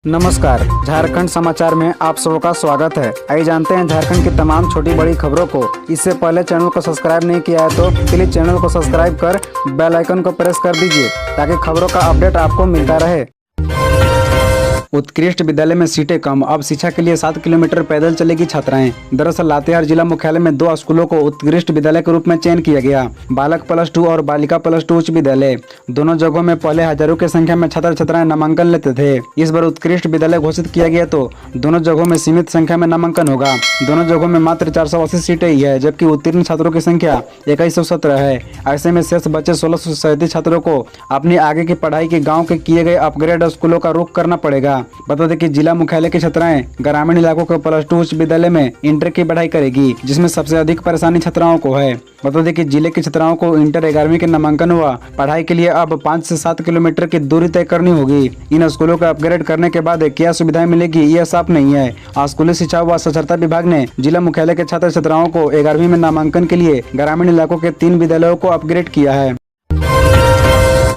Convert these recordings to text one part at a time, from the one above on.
नमस्कार, झारखंड समाचार में आप सबका स्वागत है। आइए जानते हैं झारखंड की तमाम छोटी बड़ी खबरों को। इससे पहले चैनल को सब्सक्राइब नहीं किया है तो प्लीज चैनल को सब्सक्राइब कर बेल आइकन को प्रेस कर दीजिए ताकि खबरों का अपडेट आपको मिलता रहे। उत्कृष्ट विद्यालय में सीटें कम, अब शिक्षा के लिए 7 किलोमीटर पैदल चलेगी छात्राएं। दरअसल लातेहार जिला मुख्यालय में 2 स्कूलों को उत्कृष्ट विद्यालय के रूप में चयन किया गया। बालक +2 और बालिका +2 उच्च विद्यालय। दोनों जगहों में पहले हजारों की संख्या में छात्र छात्राएं नामांकन लेते थे। इस बार उत्कृष्ट विद्यालय घोषित किया गया तो दोनों जगहों में सीमित संख्या में नामांकन होगा। दोनों जगहों में मात्र 480 सीटें ही है, जबकि उत्तीर्ण छात्रों की संख्या 2117 है। ऐसे में शेष बचे 1637 छात्रों को अपनी आगे की पढ़ाई के गाँव के किए गए अपग्रेड स्कूलों का रुख करना पड़ेगा। बता दें कि जिला मुख्यालय की छात्राएं ग्रामीण इलाकों के +2 उच्च विद्यालय में इंटर की पढ़ाई करेगी, जिसमें सबसे अधिक परेशानी छात्राओं को है। बता दें कि जिले की छात्राओं को इंटर 11वीं के नामांकन हुआ पढ़ाई के लिए अब 5 से 7 किलोमीटर की दूरी तय करनी होगी। इन स्कूलों को अपग्रेड करने के बाद क्या सुविधाएं मिलेगी, यह साफ नहीं है। स्कूली शिक्षा व साक्षरता विभाग ने जिला मुख्यालय के छात्र छात्राओं को 11वीं में नामांकन के लिए ग्रामीण इलाकों के 3 विद्यालयों को अपग्रेड किया है।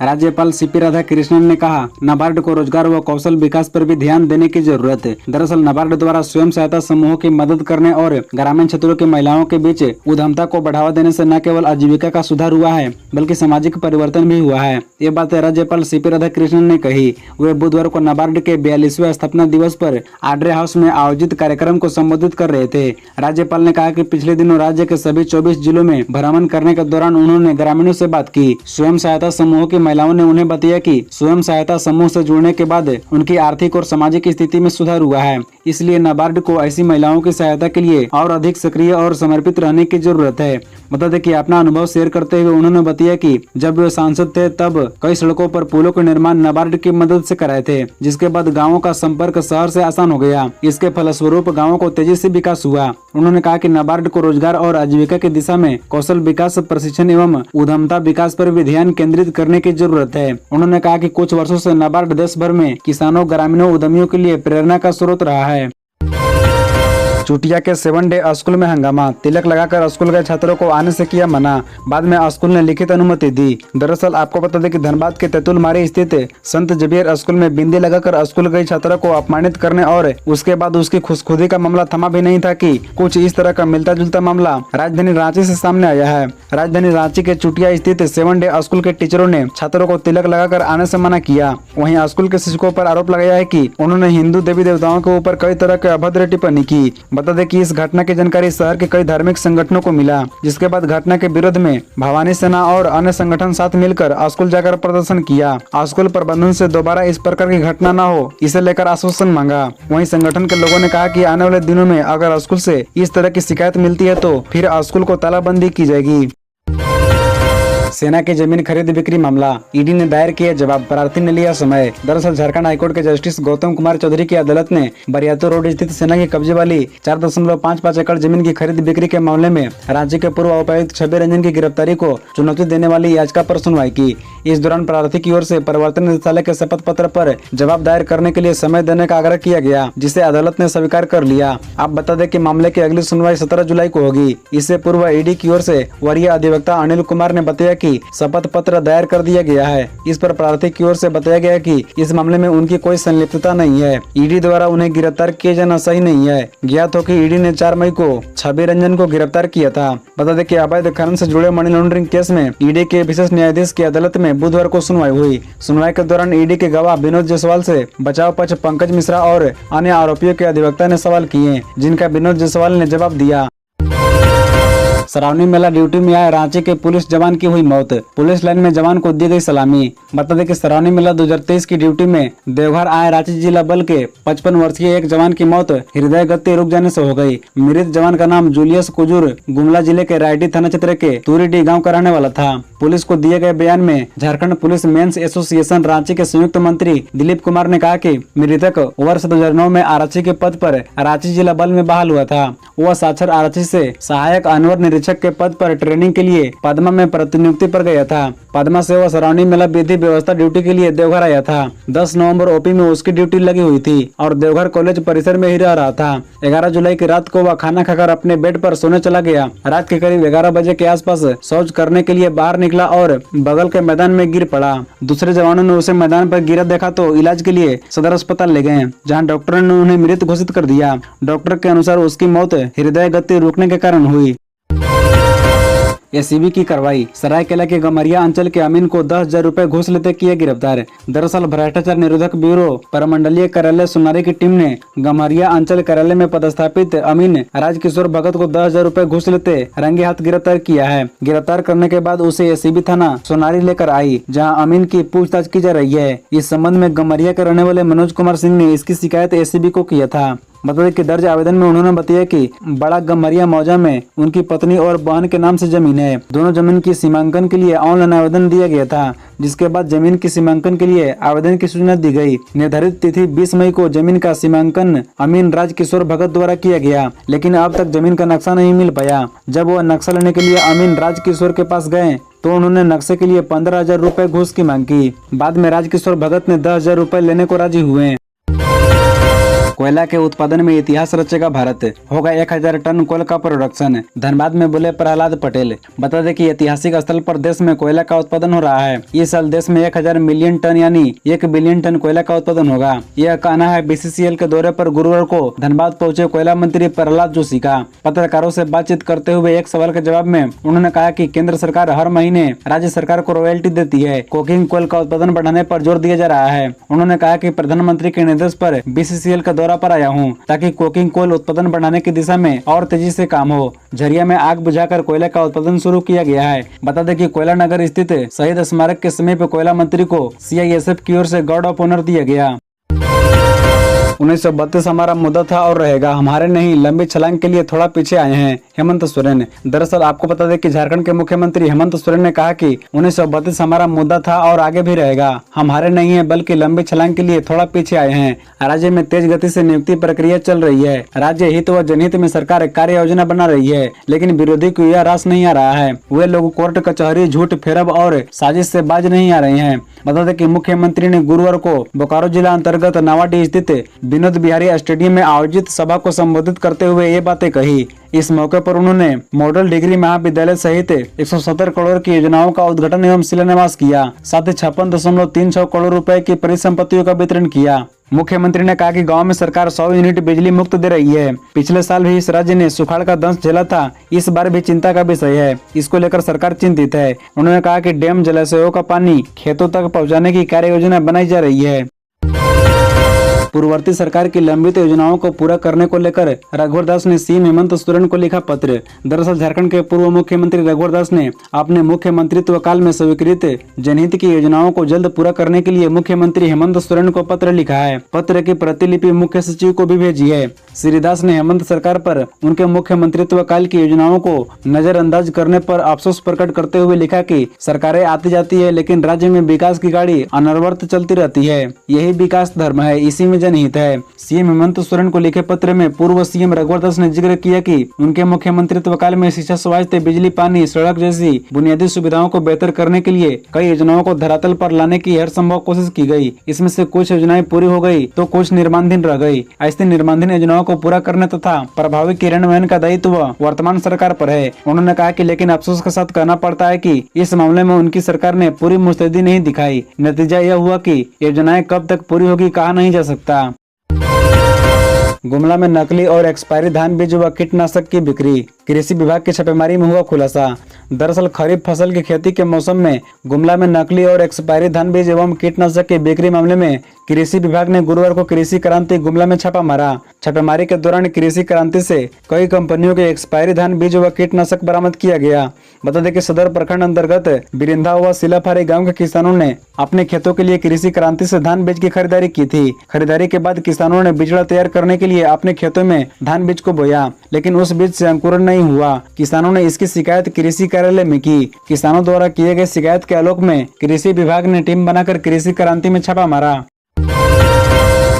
राज्यपाल सीपी राधाकृष्णन ने कहा, नाबार्ड को रोजगार व कौशल विकास पर भी ध्यान देने की जरूरत है। दरअसल नाबार्ड द्वारा स्वयं सहायता समूहों की मदद करने और ग्रामीण क्षेत्रों की महिलाओं के बीच उद्यमता को बढ़ावा देने से न केवल आजीविका का सुधार हुआ है बल्कि सामाजिक परिवर्तन भी हुआ है। ये बात राज्यपाल सीपी राधाकृष्णन ने कही। वे बुधवार को नाबार्ड के 42वें स्थापना दिवस पर आड्रे हाउस में आयोजित कार्यक्रम को संबोधित कर रहे थे। राज्यपाल ने कहा कि पिछले दिनों राज्य के सभी 24 जिलों में भ्रमण करने के दौरान उन्होंने ग्रामीणों से बात की। स्वयं सहायता समूहों की महिलाओं ने उन्हें बताया कि स्वयं सहायता समूह से जुड़ने के बाद उनकी आर्थिक और सामाजिक स्थिति में सुधार हुआ है। इसलिए नाबार्ड को ऐसी महिलाओं की सहायता के लिए और अधिक सक्रिय और समर्पित रहने की जरूरत है। बता दें कि अपना अनुभव शेयर करते हुए उन्होंने बताया कि जब वे सांसद थे तब कई सड़कों पर पुलों का निर्माण नाबार्ड की मदद से कराए थे, जिसके बाद गाँवों का संपर्क शहर से आसान हो गया। इसके फलस्वरूप गाँवों को तेजी से विकास हुआ। उन्होंने कहा कि नाबार्ड को रोजगार और आजीविका की दिशा में कौशल विकास, प्रशिक्षण एवं उद्यमता विकास पर भी ध्यान केंद्रित करने की जरूरत है। उन्होंने कहा कि कुछ वर्षों से नाबार्ड देश भर में किसानों, ग्रामीणों, उद्यमियों के लिए प्रेरणा का स्रोत रहा है। चुटिया के 7 डे स्कूल में हंगामा, तिलक लगाकर स्कूल गए छात्रों को आने से किया मना, बाद में स्कूल ने लिखित अनुमति दी। दरअसल आपको बता दें कि धनबाद के तेतुलमारी स्थित संत जबीर स्कूल में बिंदी लगाकर स्कूल गई छात्रों को अपमानित करने और उसके बाद उसकी खुदकुशी का मामला थमा भी नहीं था कि कुछ इस तरह का मिलता जुलता मामला राजधानी रांची से सामने आया है। राजधानी रांची के चुटिया स्थित 7 डे स्कूल के टीचरों ने छात्रों को तिलक लगाकर आने से मना किया। वहीं स्कूल के शिक्षकों पर आरोप लगाया है कि उन्होंने हिंदू देवी देवताओं के ऊपर कई तरह के अभद्र टिप्पणी की। बता दें कि इस घटना की जानकारी शहर के कई धार्मिक संगठनों को मिला, जिसके बाद घटना के विरोध में भवानी सेना और अन्य संगठन साथ मिलकर स्कूल जाकर प्रदर्शन किया। स्कूल प्रबंधन से दोबारा इस प्रकार की घटना न हो, इसे लेकर आश्वासन मांगा। वहीं संगठन के लोगों ने कहा कि आने वाले दिनों में अगर स्कूल से इस तरह की शिकायत मिलती है तो फिर स्कूल को तालाबंदी की जाएगी। सेना की जमीन खरीद बिक्री मामला, ईडी ने दायर किया जवाब, प्रार्थी ने लिया समय। दरअसल झारखंड हाईकोर्ट के जस्टिस गौतम कुमार चौधरी की अदालत ने बरियातो रोड स्थित सेना की कब्जे वाली 4.55 एकड़ जमीन की खरीद बिक्री के मामले में राज्य के पूर्व उपायुक्त छवि रंजन की गिरफ्तारी को चुनौती देने वाली याचिका पर सुनवाई की। इस दौरान प्रार्थी की ओर से प्रवर्तन निदेशालय के शपथ पत्र पर जवाब दायर करने के लिए समय देने का आग्रह किया गया, जिसे अदालत ने स्वीकार कर लिया। आप बता दें कि मामले की अगली सुनवाई 17 जुलाई को होगी। इससे पूर्व ईडी की ओर से वरीय अधिवक्ता अनिल कुमार ने बताया कि शपथ पत्र दायर कर दिया गया है। इस पर प्रार्थी की ओर से बताया गया कि इस मामले में उनकी कोई संलिप्तता नहीं है। ईडी द्वारा उन्हें गिरफ्तार किए जाना सही नहीं है। ज्ञात हो कि ईडी ने 4 मई को छवि रंजन को गिरफ्तार किया था। बता दें कि अवैध खनन से जुड़े मनी लॉन्ड्रिंग केस में ईडी के विशेष न्यायाधीश की अदालत में बुधवार को सुनवाई हुई। सुनवाई के दौरान ईडी के गवाह विनोद जायसवाल से बचाव पक्ष पंकज मिश्रा और अन्य आरोपियों के अधिवक्ता ने सवाल किए, जिनका विनोद जायसवाल ने जवाब दिया। सरावनी मेला ड्यूटी में आए रांची के पुलिस जवान की हुई मौत, पुलिस लाइन में जवान को दी गई सलामी। बता दें कि सरावनी मेला 2023 की ड्यूटी में देवघर आए रांची जिला बल के 55 वर्षीय एक जवान की मौत हृदय गति रुक जाने से हो गई। मृत जवान का नाम जूलियस कुजूर गुमला जिले के रायडी थाना क्षेत्र के तुरीडी गाँव का रहने वाला था। पुलिस को दिए गए बयान में Jharkhand police men's association Ranchi के संयुक्त मंत्री दिलीप कुमार ने कहा कि मृतक वर्ष 2009 में आरक्षी के पद पर रांची जिला बल में बहाल हुआ था। वह साक्षर आरक्षी से सहायक अनवर निरीक्षक के पद पर ट्रेनिंग के लिए पदमा में प्रतिनियुक्ति पर गया था। पदमा से वह सराउंडिंग मेला विधि व्यवस्था ड्यूटी के लिए देवघर आया था। 10 नवंबर ओपी में उसकी ड्यूटी लगी हुई थी और देवघर कॉलेज परिसर में ही रह रहा था। 11 जुलाई की रात को वह खाना खाकर अपने बेड पर सोने चला गया। रात के करीब 11 बजे के आसपास शौच करने के लिए बाहर निकला और बगल के मैदान में गिर पड़ा। दूसरे जवानों ने उसे मैदान पर गिरा देखा तो इलाज के लिए सदर अस्पताल ले गए, जहां डॉक्टरों ने उन्हें मृत घोषित कर दिया। डॉक्टर के अनुसार उसकी मौत हृदय गति रुकने के कारण हुई। एसीबी की कार्रवाई। सरायकेला के गमरिया अंचल के अमीन को 10,000 रुपए घूस लेते किए गिरफ्तार। दरअसल भ्रष्टाचार निरोधक ब्यूरो परमंडलीय कार्यालय सोनारी की टीम ने गमरिया अंचल कार्यालय में पदस्थापित अमीन राजकिशोर भगत को 10,000 रुपए घूस लेते रंगे हाथ गिरफ्तार किया है। गिरफ्तार करने के बाद उसे एसीबी थाना सोनारी लेकर आई, जहाँ अमीन की पूछताछ की जा रही है। इस संबंध में गमरिया के रहने वाले मनोज कुमार सिंह ने इसकी शिकायत एसीबी को किया था। बता दें कि दर्ज आवेदन में उन्होंने बताया कि बड़ा गमरिया मौजा में उनकी पत्नी और बहन के नाम से जमीन है। दोनों जमीन की सीमांकन के लिए ऑनलाइन आवेदन दिया गया था, जिसके बाद जमीन की सीमांकन के लिए आवेदन की सूचना दी गई। निर्धारित तिथि 20 मई को जमीन का सीमांकन अमीन राजकिशोर भगत द्वारा किया गया, लेकिन अब तक जमीन का नक्शा नहीं मिल पाया। जब वह नक्शा लेने के लिए अमीन राजकिशोर के पास गए तो उन्होंने नक्शे के लिए 15,000 रुपए घूस की मांग की। बाद में राजकिशोर भगत ने 10,000 रुपए लेने को राजी हुए। कोयला के उत्पादन में इतिहास रचेगा भारत, होगा 1,000 टन कोयला का प्रोडक्शन। धनबाद में बोले प्रहलाद पटेल। बता दें कि ऐतिहासिक स्थल पर देश में कोयला का उत्पादन हो रहा है। इस साल देश में 1,000 मिलियन टन यानी 1 बिलियन टन कोयला का उत्पादन होगा। यह कहना है बीसीसीएल के दौरे पर गुरुवार को धनबाद पहुंचे कोयला मंत्री प्रहलाद जोशी का। पत्रकारों से बातचीत करते हुए एक सवाल के जवाब में उन्होंने कहा कि केंद्र सरकार हर महीने राज्य सरकार को रॉयल्टी देती है। कोकिंग कोयल का उत्पादन बढ़ाने पर जोर दिया जा रहा है। उन्होंने कहा कि प्रधानमंत्री के निर्देश पर बीसीसीएल के दौरा पर आया हूं, ताकि कोकिंग कोयल उत्पादन बढ़ाने की दिशा में और तेजी से काम हो। झरिया में आग बुझाकर कोयला का उत्पादन शुरू किया गया है। बता दें कि कोयला नगर स्थित शहीद स्मारक के समीप कोयला मंत्री को सीआईएसएफ की ओर से गार्ड ऑफ ऑनर दिया गया। 1932 हमारा मुद्दा था और रहेगा, हमारे नहीं, लंबी छलांग के लिए थोड़ा पीछे आए हैं हेमंत सोरेन। दरअसल आपको बता दें कि झारखंड के मुख्यमंत्री हेमंत सोरेन ने कहा कि 1932 हमारा मुद्दा था और आगे भी रहेगा, हमारे नहीं है बल्कि लंबी छलांग के लिए थोड़ा पीछे आए हैं। राज्य में तेज गति से नियुक्ति प्रक्रिया चल रही है। राज्य हित व जनहित में सरकार कार्य योजना बना रही है, लेकिन विरोधी को यह रास नहीं आ रहा है। वे लोग कोर्ट कचहरी झूठ फेरब और साजिश से बाज नहीं आ रहे हैं। बता दें कि मुख्यमंत्री ने गुरुवार को बोकारो जिला अंतर्गत नावाडीह स्थित विनोद बिहारी स्टेडियम में आयोजित सभा को संबोधित करते हुए ये बातें कही। इस मौके पर उन्होंने मॉडल डिग्री महाविद्यालय सहित 170 करोड़ की योजनाओं का उद्घाटन एवं शिलान्यास किया। साथ ही 56.36 करोड़ रुपए की परिसंपत्तियों का वितरण किया। मुख्यमंत्री ने कहा कि गांव में सरकार 100 यूनिट बिजली मुफ्त दे रही है। पिछले साल भी इस राज्य ने सुखाड़ का दंश झेला था, इस बार भी चिंता का विषय है। इसको लेकर सरकार चिंतित है। उन्होंने कहा कि डैम जलाशयों का पानी खेतों तक पहुंचाने की कार्य योजना बनाई जा रही है। पूर्ववर्ती सरकार की लंबित योजनाओं को पूरा करने को लेकर रघुवर दास ने सीएम हेमंत सोरेन को लिखा पत्र। दरअसल झारखंड के पूर्व मुख्यमंत्री रघुवर दास ने अपने मुख्यमंत्रित्व काल में स्वीकृत जनहित की योजनाओं को जल्द पूरा करने के लिए मुख्यमंत्री हेमंत सोरेन को पत्र लिखा है। पत्र की प्रतिलिपि मुख्य सचिव को भी भेजी है। श्री दास ने हेमंत सरकार पर उनके मुख्यमंत्रित्व काल की योजनाओं को नजरअंदाज करने पर अफसोस प्रकट करते हुए लिखा कि सरकारें आती जाती है, लेकिन राज्य में विकास की गाड़ी अनवरत चलती रहती है। यही विकास धर्म है, इसी में जनहित है। सीएम हेमंत सोरेन को लिखे पत्र में पूर्व सीएम रघुवर दास ने जिक्र किया कि उनके मुख्यमंत्रित्व काल में शिक्षा, स्वास्थ्य, बिजली, पानी, सड़क जैसी बुनियादी सुविधाओं को बेहतर करने के लिए कई योजनाओं को धरातल पर लाने की हर संभव कोशिश की गई। इसमें से कुछ योजनाएं पूरी हो गई तो कुछ निर्माणाधीन रह गई। ऐसी निर्माणाधीन योजनाओं को पूरा करने तथा प्रभावी क्रियान्वयन का दायित्व वर्तमान सरकार पर है। उन्होंने कहा कि लेकिन अफसोस के साथ कहना पड़ता है कि इस मामले में उनकी सरकार ने पूरी मुस्तैदी नहीं दिखाई। नतीजा यह हुआ कि योजनाएं कब तक पूरी होगी कहा नहीं जा सकता। गुमला में नकली और एक्सपायरी धान बीज व कीटनाशक की बिक्री। कृषि विभाग की छापेमारी में हुआ खुलासा। दरअसल खरीफ फसल की खेती के मौसम में गुमला में नकली और एक्सपायरी धान बीज एवं कीटनाशक की बिक्री मामले में कृषि विभाग ने गुरुवार को कृषि क्रांति गुमला में छापा मारा। छापेमारी के दौरान कृषि क्रांति से कई कंपनियों के एक्सपायरी धान बीज व कीटनाशक बरामद किया गया। बता दें कि सदर प्रखंड अंतर्गत बिरिंधा व सिलाफारी गाँव के किसानों ने अपने खेतों के लिए कृषि क्रांति से धान बीज की खरीदारी की थी। खरीदारी के बाद किसानों ने बिचड़ा तैयार करने के लिए अपने खेतों में धान बीज को बोया, लेकिन उस बीज से अंकुरण नहीं हुआ। किसानों ने इसकी शिकायत कृषि कार्यालय में की। किसानों द्वारा किए गए शिकायत के आलोक में कृषि विभाग ने टीम बनाकर कृषि क्रांति में छापा मारा।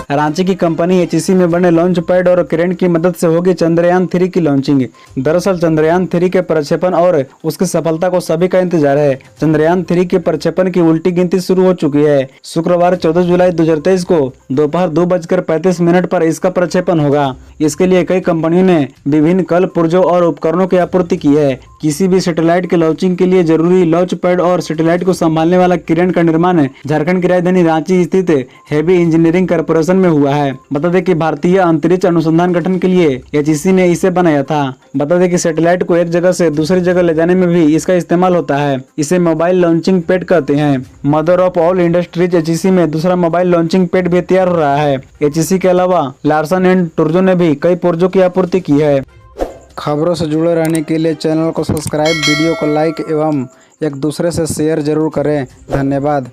रांची की कंपनी HEC में बने लॉन्च पैड और क्रेन की मदद से होगी चंद्रयान 3 की लॉन्चिंग। दरअसल चंद्रयान 3 के प्रक्षेपण और उसकी सफलता को सभी का इंतजार है। चंद्रयान 3 के प्रक्षेपण की उल्टी गिनती शुरू हो चुकी है। शुक्रवार 14 जुलाई 2023 को दोपहर 2:35 पर इसका प्रक्षेपण होगा। इसके लिए कई कंपनियों ने विभिन्न कल पुर्जों और उपकरणों की आपूर्ति की है। किसी भी सैटेलाइट के लॉन्चिंग के लिए जरूरी लॉन्च पैड और सैटेलाइट को संभालने वाला क्रेन का निर्माण झारखंड की राजधानी रांची स्थित हेवी इंजीनियरिंग कॉर्पोरेशन में हुआ है। बता दें कि भारतीय अंतरिक्ष अनुसंधान गठन के लिए HEC ने इसे बनाया था। बता दें कि सैटेलाइट को एक जगह से दूसरी जगह ले जाने में भी इसका इस्तेमाल होता है। इसे मोबाइल लॉन्चिंग पैड कहते हैं। Mother of all industries HEC में दूसरा मोबाइल लॉन्चिंग पैड भी तैयार हो रहा है। HEC के अलावा लार्सन एंड टूर्जो ने भी कई पुर्जों की आपूर्ति की है। खबरों से जुड़े रहने के लिए चैनल को सब्सक्राइब, वीडियो को लाइक एवं एक दूसरे से शेयर जरूर करें। धन्यवाद।